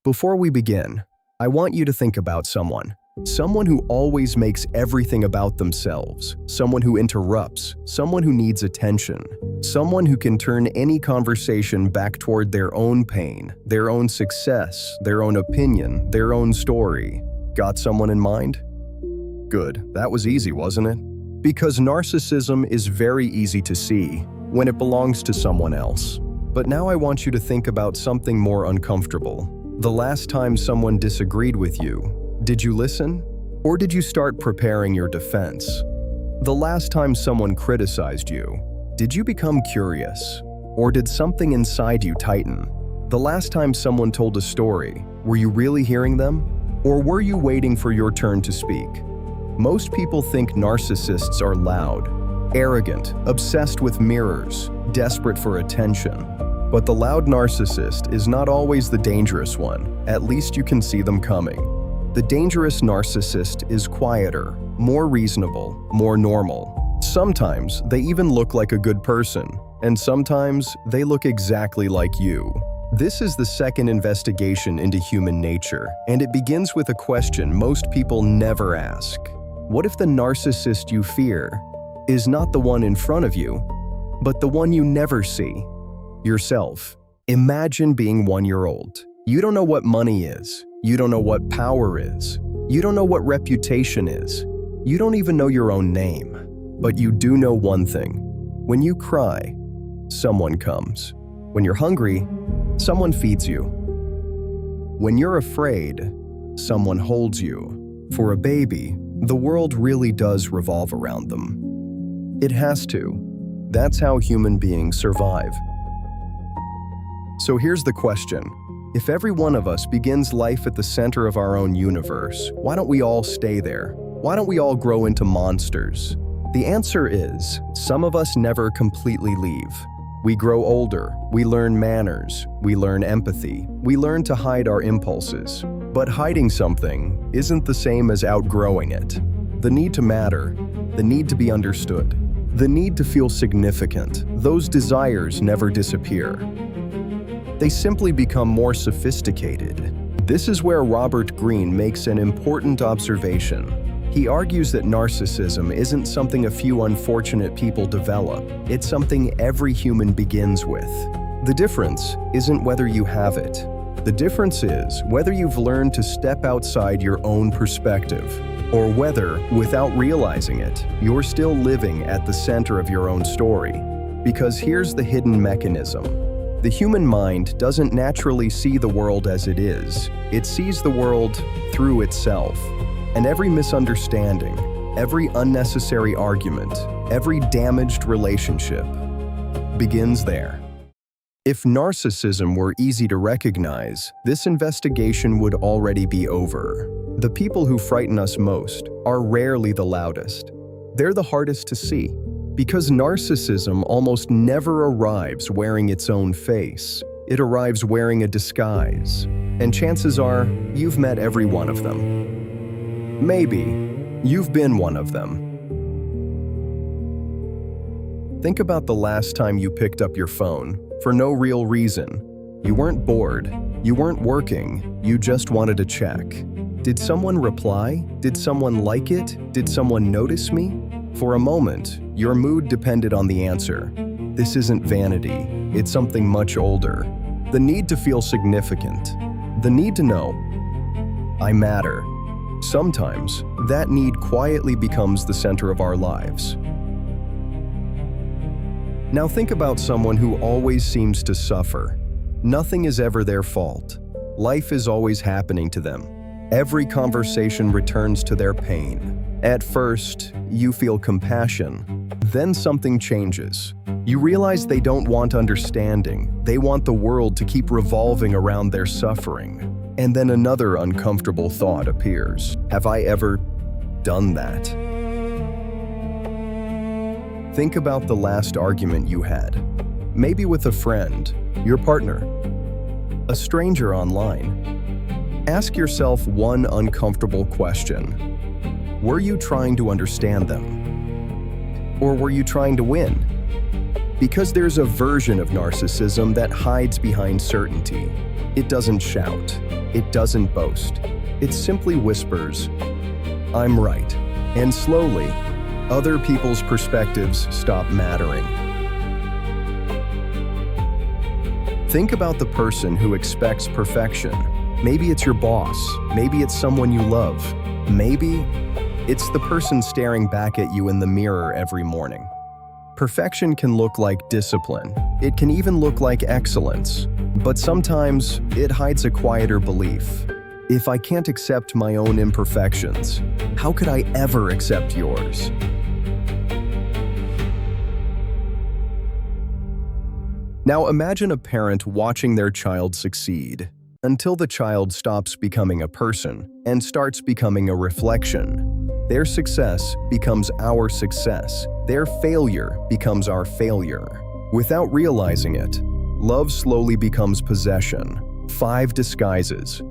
Before we begin, I want you to think about someone. Someone who always makes everything about themselves. Someone who interrupts. Someone who needs attention. Someone who can turn any conversation back toward their own pain, their own success, their own opinion, their own story. Got someone in mind? Good. That was easy, wasn't it? Because narcissism is very easy to see when it belongs to someone else. But now I want you to think about something more uncomfortable. The last time someone disagreed with you, did you listen? Or did you start preparing your defense? The last time someone criticized you, did you become curious? Or did something inside you tighten? The last time someone told a story, were you really hearing them? Or were you waiting for your turn to speak? Most people think narcissists are loud, arrogant, obsessed with mirrors, desperate for attention. But the loud narcissist is not always the dangerous one. At least you can see them coming. The dangerous narcissist is quieter, more reasonable, more normal. Sometimes they even look like a good person, and sometimes they look exactly like you. This is the second investigation into human nature, and it begins with a question most people never ask. What if the narcissist you fear is not the one in front of you, but the one you never see? Yourself. Imagine being 1 year old. You don't know what money is. You don't know what power is. You don't know what reputation is. You don't even know your own name. But you do know one thing. When you cry, someone comes. When you're hungry, someone feeds you. When you're afraid, someone holds you. For a baby, the world really does revolve around them. It has to. That's how human beings survive. So here's the question. If every one of us begins life at the center of our own universe, why don't we all stay there? Why don't we all grow into monsters? The answer is, some of us never completely leave. We grow older, we learn manners, we learn empathy, we learn to hide our impulses. But hiding something isn't the same as outgrowing it. The need to matter, the need to be understood, the need to feel significant, those desires never disappear. They simply become more sophisticated. This is where Robert Greene makes an important observation. He argues that narcissism isn't something a few unfortunate people develop, it's something every human begins with. The difference isn't whether you have it. The difference is whether you've learned to step outside your own perspective, or whether, without realizing it, you're still living at the center of your own story. Because here's the hidden mechanism. The human mind doesn't naturally see the world as it is. It sees the world through itself. And every misunderstanding, every unnecessary argument, every damaged relationship begins there. If narcissism were easy to recognize, this investigation would already be over. The people who frighten us most are rarely the loudest. They're the hardest to see. Because narcissism almost never arrives wearing its own face. It arrives wearing a disguise. And chances are, you've met every one of them. Maybe, you've been one of them. Think about the last time you picked up your phone, for no real reason. You weren't bored, you weren't working, you just wanted to check. Did someone reply? Did someone like it? Did someone notice me? For a moment, your mood depended on the answer. This isn't vanity, it's something much older. The need to feel significant. The need to know, I matter. Sometimes, that need quietly becomes the center of our lives. Now think about someone who always seems to suffer. Nothing is ever their fault. Life is always happening to them. Every conversation returns to their pain. At first, you feel compassion. Then something changes. You realize they don't want understanding. They want the world to keep revolving around their suffering. And then another uncomfortable thought appears. Have I ever done that? Think about the last argument you had. Maybe with a friend, your partner, a stranger online. Ask yourself one uncomfortable question. Were you trying to understand them? Or were you trying to win? Because there's a version of narcissism that hides behind certainty. It doesn't shout. It doesn't boast. It simply whispers, "I'm right." And slowly, other people's perspectives stop mattering. Think about the person who expects perfection. Maybe it's your boss. Maybe it's someone you love. Maybe it's the person staring back at you in the mirror every morning. Perfection can look like discipline. It can even look like excellence. But sometimes it hides a quieter belief. If I can't accept my own imperfections, how could I ever accept yours? Now imagine a parent watching their child succeed, until the child stops becoming a person and starts becoming a reflection. Their success becomes our success. Their failure becomes our failure. Without realizing it, love slowly becomes possession. 5 disguises,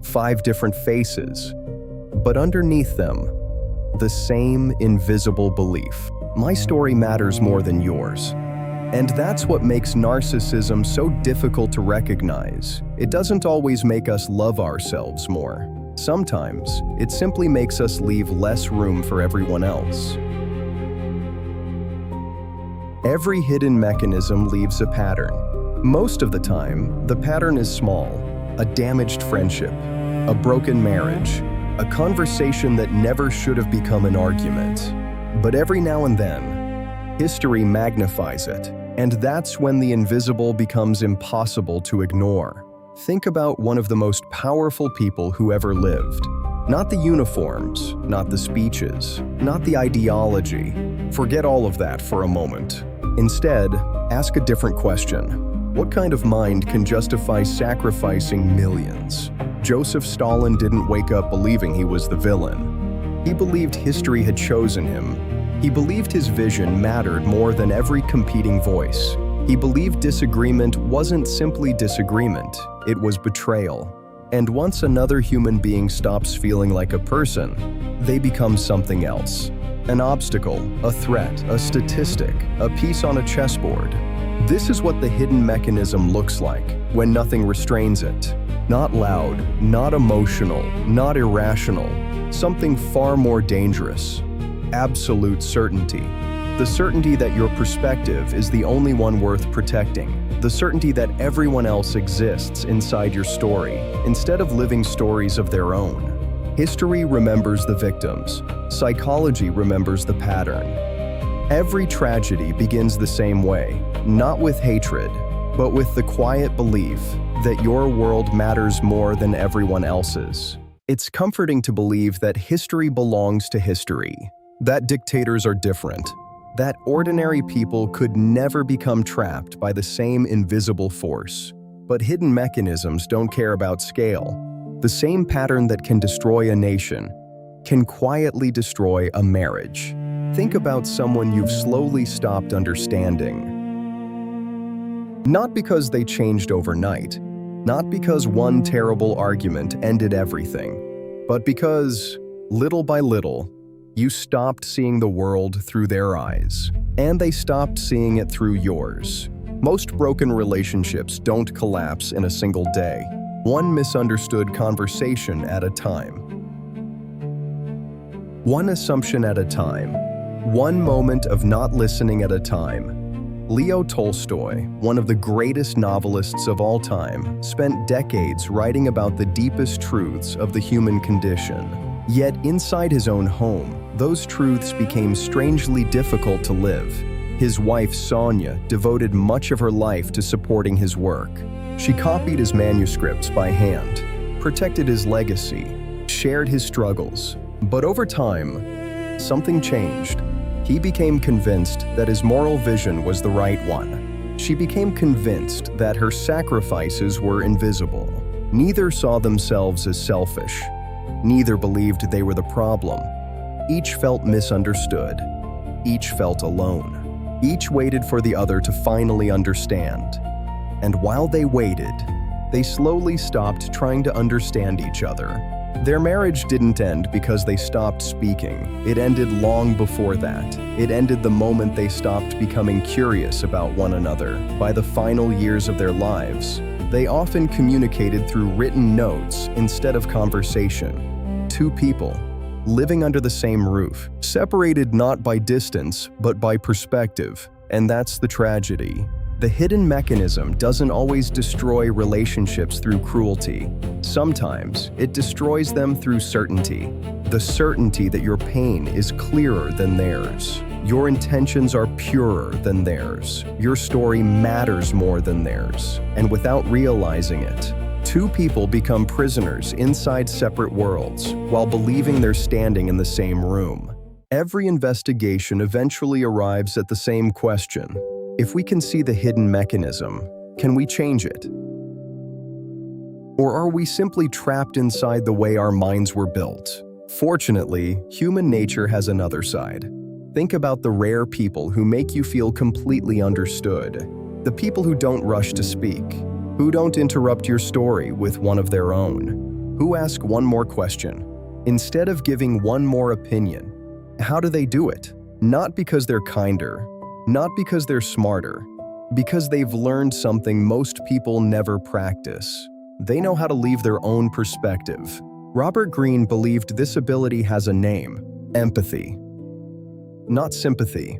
5 different faces, but underneath them, the same invisible belief. My story matters more than yours. And that's what makes narcissism so difficult to recognize. It doesn't always make us love ourselves more. Sometimes, it simply makes us leave less room for everyone else. Every hidden mechanism leaves a pattern. Most of the time, the pattern is small: a damaged friendship, a broken marriage, a conversation that never should have become an argument. But every now and then, history magnifies it, and that's when the invisible becomes impossible to ignore. Think about one of the most powerful people who ever lived. Not the uniforms, not the speeches, not the ideology. Forget all of that for a moment. Instead, ask a different question. What kind of mind can justify sacrificing millions? Joseph Stalin didn't wake up believing he was the villain. He believed history had chosen him. He believed his vision mattered more than every competing voice. He believed disagreement wasn't simply disagreement, it was betrayal. And once another human being stops feeling like a person, they become something else. An obstacle, a threat, a statistic, a piece on a chessboard. This is what the hidden mechanism looks like when nothing restrains it. Not loud, not emotional, not irrational. Something far more dangerous. Absolute certainty. The certainty that your perspective is the only one worth protecting. The certainty that everyone else exists inside your story, instead of living stories of their own. History remembers the victims. Psychology remembers the pattern. Every tragedy begins the same way, not with hatred, but with the quiet belief that your world matters more than everyone else's. It's comforting to believe that history belongs to history, that dictators are different, that ordinary people could never become trapped by the same invisible force. But hidden mechanisms don't care about scale. The same pattern that can destroy a nation can quietly destroy a marriage. Think about someone you've slowly stopped understanding. Not because they changed overnight, not because one terrible argument ended everything, but because, little by little, you stopped seeing the world through their eyes, and they stopped seeing it through yours. Most broken relationships don't collapse in a single day, one misunderstood conversation at a time. One assumption at a time, one moment of not listening at a time. Leo Tolstoy, one of the greatest novelists of all time, spent decades writing about the deepest truths of the human condition. Yet inside his own home, those truths became strangely difficult to live. His wife, Sonia, devoted much of her life to supporting his work. She copied his manuscripts by hand, protected his legacy, shared his struggles. But over time, something changed. He became convinced that his moral vision was the right one. She became convinced that her sacrifices were invisible. Neither saw themselves as selfish. Neither believed they were the problem. Each felt misunderstood. Each felt alone. Each waited for the other to finally understand. And while they waited, they slowly stopped trying to understand each other Their marriage didn't end because they stopped speaking. It ended long before that. It ended the moment they stopped becoming curious about one another. By the final years of their lives, they often communicated through written notes instead of conversation. Two people, living under the same roof, separated not by distance, but by perspective. And that's the tragedy. The hidden mechanism doesn't always destroy relationships through cruelty. Sometimes it destroys them through certainty. The certainty that your pain is clearer than theirs. Your intentions are purer than theirs. Your story matters more than theirs. And without realizing it, two people become prisoners inside separate worlds while believing they're standing in the same room. Every investigation eventually arrives at the same question. If we can see the hidden mechanism, can we change it? Or are we simply trapped inside the way our minds were built? Fortunately, human nature has another side. Think about the rare people who make you feel completely understood. The people who don't rush to speak, who don't interrupt your story with one of their own, who ask one more question, instead of giving one more opinion. How do they do it? Not because they're kinder, not because they're smarter, because they've learned something most people never practice. They know how to leave their own perspective. Robert Greene believed this ability has a name: empathy. Not sympathy,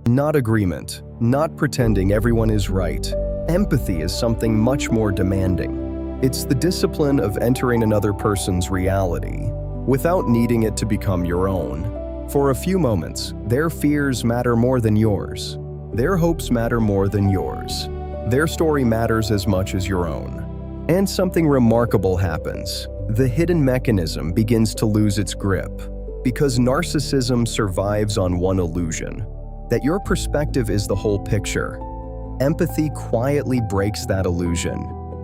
not agreement, not pretending everyone is right. Empathy is something much more demanding. It's the discipline of entering another person's reality without needing it to become your own. For a few moments, their fears matter more than yours. Their hopes matter more than yours. Their story matters as much as your own. And something remarkable happens. The hidden mechanism begins to lose its grip, because narcissism survives on one illusion: that your perspective is the whole picture. Empathy quietly breaks that illusion.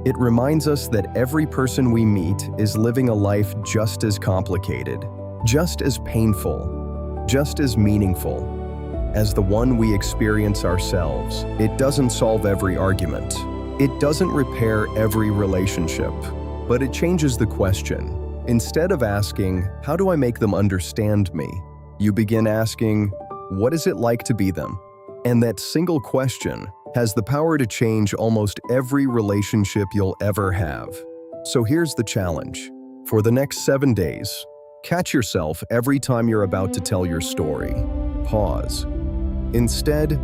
It reminds us that every person we meet is living a life just as complicated, just as painful, just as meaningful as the one we experience ourselves. It doesn't solve every argument. It doesn't repair every relationship, but it changes the question. Instead of asking, "How do I make them understand me?" you begin asking, "What is it like to be them?" And that single question has the power to change almost every relationship you'll ever have. So here's the challenge. For the next 7 days, catch yourself every time you're about to tell your story. Pause. Instead,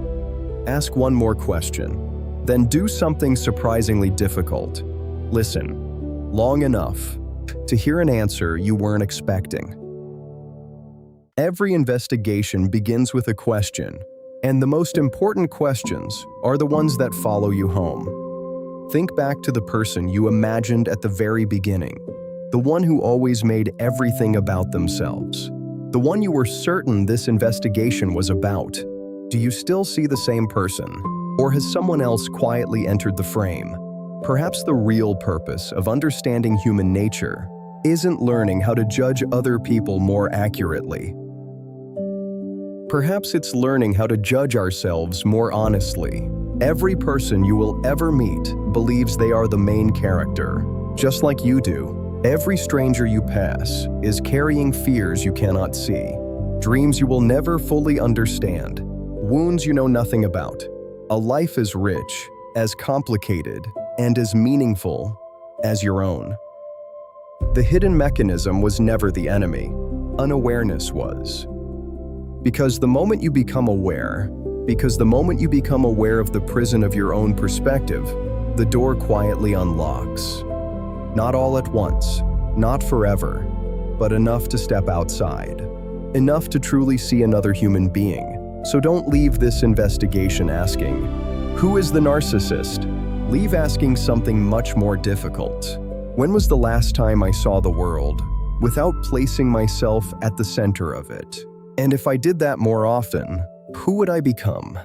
ask one more question. Then do something surprisingly difficult. Listen long enough to hear an answer you weren't expecting. Every investigation begins with a question, and the most important questions are the ones that follow you home. Think back to the person you imagined at the very beginning. The one who always made everything about themselves. The one you were certain this investigation was about. Do you still see the same person? Or has someone else quietly entered the frame? Perhaps the real purpose of understanding human nature isn't learning how to judge other people more accurately. Perhaps it's learning how to judge ourselves more honestly. Every person you will ever meet believes they are the main character, just like you do. Every stranger you pass is carrying fears you cannot see, dreams you will never fully understand, wounds you know nothing about. A life as rich, as complicated, and as meaningful as your own. The hidden mechanism was never the enemy. Unawareness was. Because the moment you become aware of the prison of your own perspective, the door quietly unlocks. Not all at once, not forever, but enough to step outside. Enough to truly see another human being. So don't leave this investigation asking, "Who is the narcissist?" Leave asking something much more difficult. When was the last time I saw the world without placing myself at the center of it? And if I did that more often, who would I become?